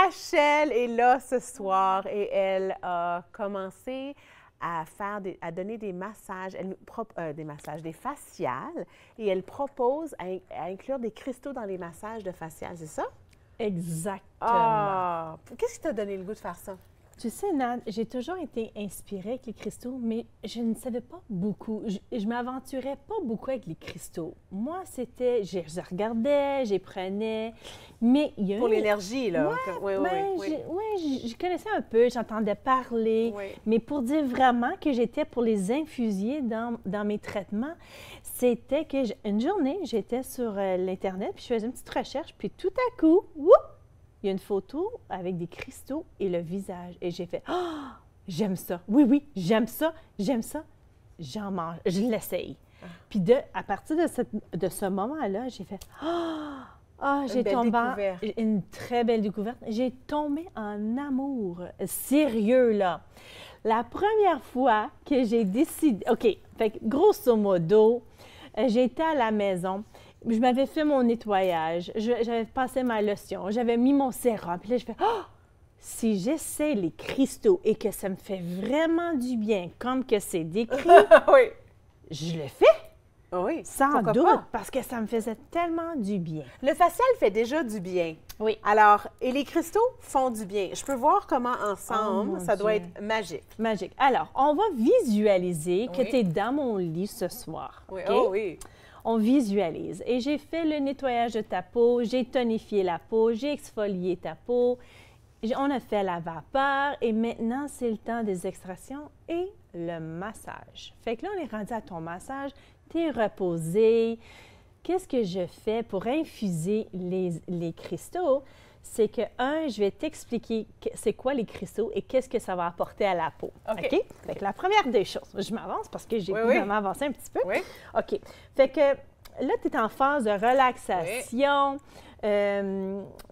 Rachel est là ce soir et elle a commencé à à donner des massages, des faciales, et elle propose à inclure des cristaux dans les massages de facial, c'est ça? Exactement. Ah! Qu'est-ce qui t'a donné le goût de faire ça? Tu sais, Nan, j'ai toujours été inspirée avec les cristaux, mais je ne savais pas beaucoup. Je m'aventurais pas beaucoup avec les cristaux. Moi, c'était, je regardais, je prenais, mais il y a Pour l'énergie, là. Oui, je connaissais un peu, j'entendais parler, mais pour dire vraiment que j'étais pour les infuser dans mes traitements, c'était que une journée, j'étais sur l'Internet, puis je faisais une petite recherche, puis tout à coup, whoop, il y a une photo avec des cristaux et le visage. Et j'ai fait « Ah, oh, j'aime ça. Oui, j'aime ça, j'aime ça. » J'en mange, je l'essaye. Puis à partir de ce moment-là, j'ai fait « Ah, j'ai tombé une très belle découverte. J'ai tombé en amour sérieux, là. La première fois que j'ai décidé... OK, fait que grosso modo, j'étais à la maison. Je m'avais fait mon nettoyage, j'avais passé ma lotion, j'avais mis mon sérum. Puis là, je fais « Oh! Si j'essaie les cristaux et que ça me fait vraiment du bien, comme que c'est décrit, je le fais. » Oui, sans doute, parce que ça me faisait tellement du bien. Le facial fait déjà du bien. Oui. Alors, et les cristaux font du bien. Je peux voir comment ensemble, ça doit être magique. Magique. Alors, on va visualiser que tu es dans mon lit ce soir. Oui, okay? Oh oui. On visualise. Et j'ai fait le nettoyage de ta peau, j'ai tonifié la peau, j'ai exfolié ta peau, on a fait la vapeur et maintenant, c'est le temps des extractions et le massage. Fait que là, on est rendu à ton massage, tu es reposé. Qu'est-ce que je fais pour infuser les cristaux? C'est que, je vais t'expliquer c'est quoi les cristaux et qu'est-ce que ça va apporter à la peau. OK? Fait que la première des choses, je m'avance parce que j'ai pu m'avancer un petit peu. Oui. OK. Fait que là, tu es en phase de relaxation.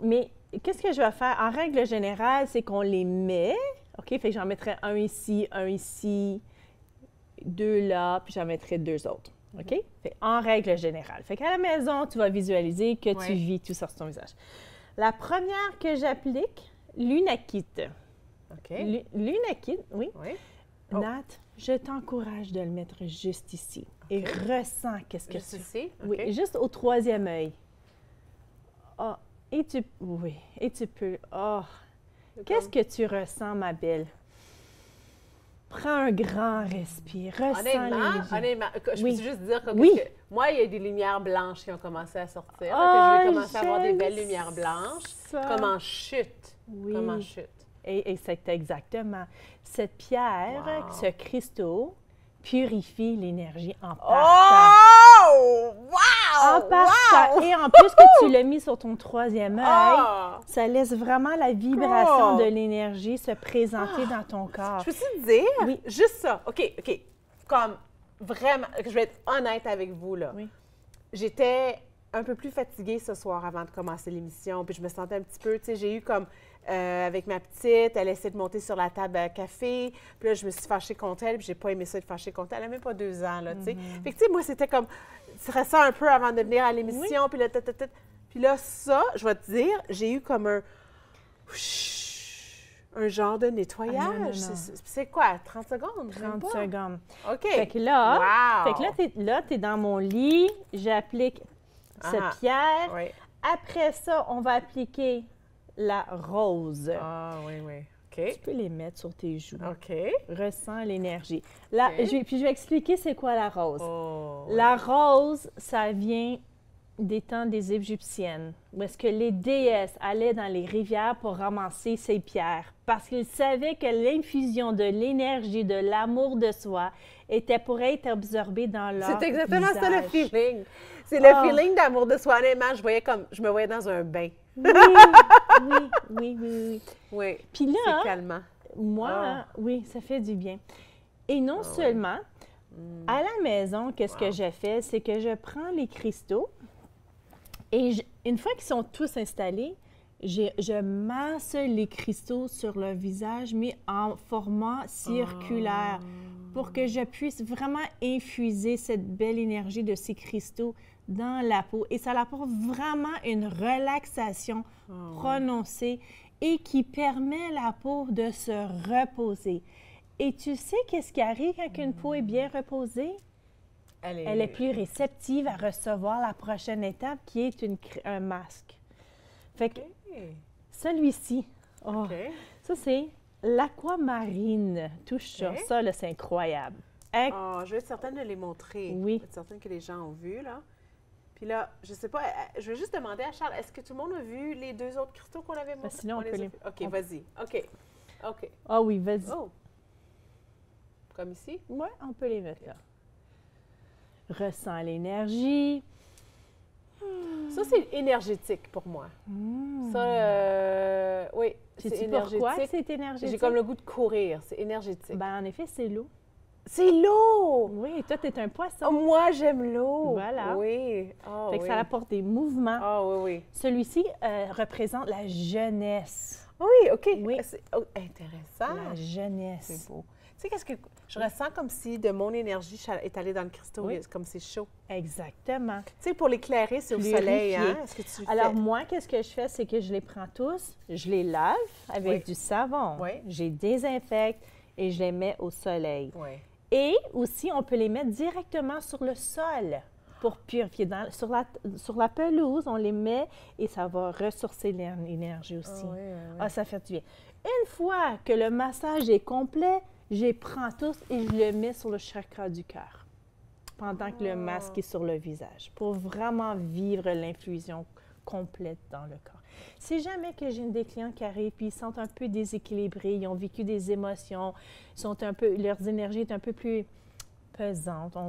Mais qu'est-ce que je vais faire? En règle générale, c'est qu'on les met. OK? Fait que j'en mettrai un ici, deux là, puis j'en mettrai deux autres. OK? Fait en règle générale. Fait qu'à la maison, tu vas visualiser que tu vis tout ça sur ton visage. La première que j'applique, l'Unakit. OK. L'Unakit, oui. Nat, je t'encourage de le mettre juste ici. Et ressens qu'est-ce que juste ici? Oui, juste au troisième œil. Ah, et tu peux. Oh, qu'est-ce que tu ressens, ma belle? Prends un grand respire. Honnêtement, je peux juste dire que moi, il y a des lumières blanches qui ont commencé à sortir. Que je vais commencer à avoir des belles lumières blanches. Comme en chute. Oui. Comme en chute. Et c'est exactement. Cette pierre, ce cristaux, purifie l'énergie en partant. Oh! Wow! En partant. Et en plus que tu l'as mis sur ton troisième œil, ça laisse vraiment la vibration de l'énergie se présenter dans ton corps. Je peux te dire? Juste ça. OK. Comme vraiment, je vais être honnête avec vous, là. J'étais un peu plus fatiguée ce soir avant de commencer l'émission, puis je me sentais un petit peu, tu sais, j'ai eu comme, avec ma petite, elle essaie de monter sur la table à café, puis là, je me suis fâchée contre elle, puis j'ai pas aimé ça de fâcher contre elle. Elle n'a même pas 2 ans, là, tu sais. Fait que, tu sais, moi, c'était comme, stressant un peu avant de venir à l'émission, puis là, puis là, ça, je vais te dire, j'ai eu comme un genre de nettoyage. C'est quoi, 30 secondes? 30 secondes. OK. Fait que là, tu es dans mon lit, j'applique cette pierre. Après ça, on va appliquer la rose. Ah, oui. OK. Tu peux les mettre sur tes joues. OK. Ressens l'énergie. Puis je vais expliquer c'est quoi la rose. La rose, ça vient des temps des Égyptiennes, où est-ce que les déesses allaient dans les rivières pour ramasser ces pierres, parce qu'ils savaient que l'infusion de l'énergie, de l'amour de soi, était pour être absorbée dans leur C'est exactement visage. ça le feeling. C'est le feeling d'amour de soi. Honnêtement, je me voyais dans un bain. Oui. Puis là, c'est calmant. Moi, ça fait du bien. Et non seulement, à la maison, qu'est-ce que je fais? C'est que je prends les cristaux et une fois qu'ils sont tous installés, je masse les cristaux sur le visage, mais en format circulaire, pour que je puisse vraiment infuser cette belle énergie de ces cristaux dans la peau. Et ça apporte vraiment une relaxation prononcée et qui permet à la peau de se reposer. Et tu sais qu'est-ce qui arrive quand une peau est bien reposée? Elle est plus réceptive à recevoir la prochaine étape qui est un masque. Fait que celui-ci, ça c'est l'aquamarine. Touche ça. Ça, là, c'est incroyable. Je vais être certaine de les montrer. Oui. Je vais être certaine que les gens ont vu, là. Puis là, je sais pas, je vais juste demander à Charles, est-ce que tout le monde a vu les 2 autres cristaux qu'on avait montrés? Sinon, on peut les... OK, vas-y. OK. Ah oui, vas-y. Oh. Comme ici? Oui, on peut les mettre là. Ressens l'énergie. Ça, c'est énergétique pour moi. Ça, oui, c'est énergétique. Pourquoi c'est énergétique? J'ai comme le goût de courir. C'est énergétique. Ben, en effet, c'est l'eau. C'est l'eau! Oui, toi, tu es un poisson. Oh, moi, j'aime l'eau. Voilà. Oui. Fait que ça apporte des mouvements. Ah oui. Celui-ci représente la jeunesse. Oui, OK. Oui. C'est intéressant. La jeunesse. C'est beau. Tu sais, qu'est-ce que je ressens comme si de mon énergie est allée dans le cristaux, comme c'est chaud. Exactement. Tu sais, pour l'éclairer, c'est au soleil, hein? Est-ce que tu Alors, moi, qu'est-ce que je fais? C'est que je les prends tous, je les lave avec du savon, je les désinfecte et je les mets au soleil. Oui. Et aussi, on peut les mettre directement sur le sol pour purifier. Sur la pelouse, on les met et ça va ressourcer l'énergie aussi. Ça fait du bien. Une fois que le massage est complet, je les prends tous et je le mets sur le chakra du cœur pendant que le masque est sur le visage pour vraiment vivre l'infusion complète dans le corps. Si jamais que j'ai des clients qui arrivent et ils sont un peu déséquilibrés, ils ont vécu des émotions, leurs énergies est un peu plus pesantes, à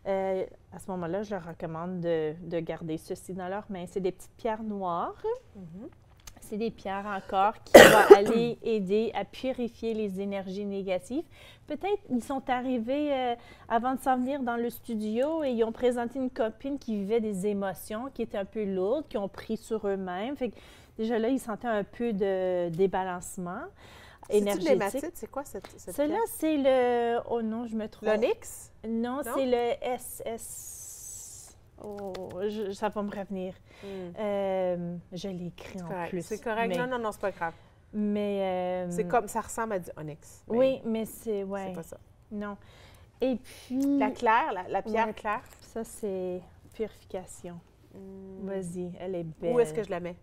ce moment-là, je leur recommande de garder ceci dans leurs mains. C'est des petites pierres noires. C'est des pierres encore qui vont aller aider à purifier les énergies négatives. Peut-être ils sont arrivés avant de s'en venir dans le studio et ils ont présenté une copine qui vivait des émotions, qui étaient un peu lourdes, qui ont pris sur eux-mêmes. Fait que déjà là, ils sentaient un peu de débalancement énergétique. L'hématite, c'est quoi cette Celle-là, c'est le... Oh non, je me trompe. L'onyx? Non, c'est le SS... Oh, ça va me revenir. Je l'ai écrit en plus. C'est correct. Mais, non, c'est pas grave. Mais... c'est comme, ça ressemble à du onyx. Oui, mais c'est... C'est pas ça. Non. Et puis... La claire, la pierre claire. Ça, c'est purification. Vas-y, elle est belle. Où est-ce que je la mets?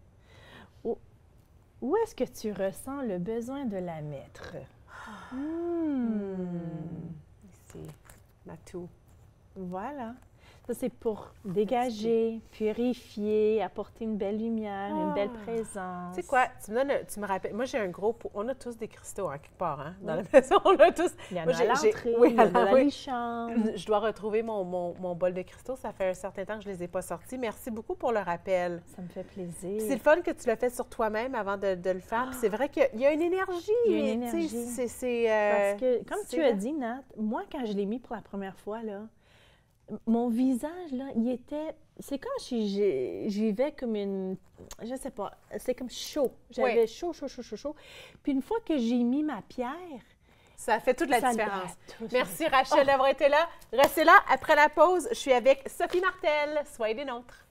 Où est-ce que tu ressens le besoin de la mettre? Ici, ma toux. Voilà. Ça, c'est pour dégager, purifier, apporter une belle lumière, une belle présence. Tu sais quoi? Tu me rappelles. Moi, j'ai un gros pot. On a tous des cristaux, hein, quelque part, hein, dans la maison. On a tous. Il y en a à l'entrée, il y en a dans les chambres. Je dois retrouver mon bol de cristaux. Ça fait un certain temps que je ne les ai pas sortis. Merci beaucoup pour le rappel. Ça me fait plaisir. C'est le fun que tu l'as fait sur toi-même avant de le faire. C'est vrai qu'il y a une énergie. Il y a une énergie. Parce que, comme tu as dit, Nat, moi, quand je l'ai mis pour la première fois, là, mon visage, là, il était... C'est comme si j'y vivais comme une... Je sais pas, c'est comme chaud. J'avais chaud. Puis une fois que j'ai mis ma pierre... Ça fait toute la différence. Merci Rachel d'avoir été là. Restez là. Après la pause, je suis avec Sophie Martel. Soyez des nôtres.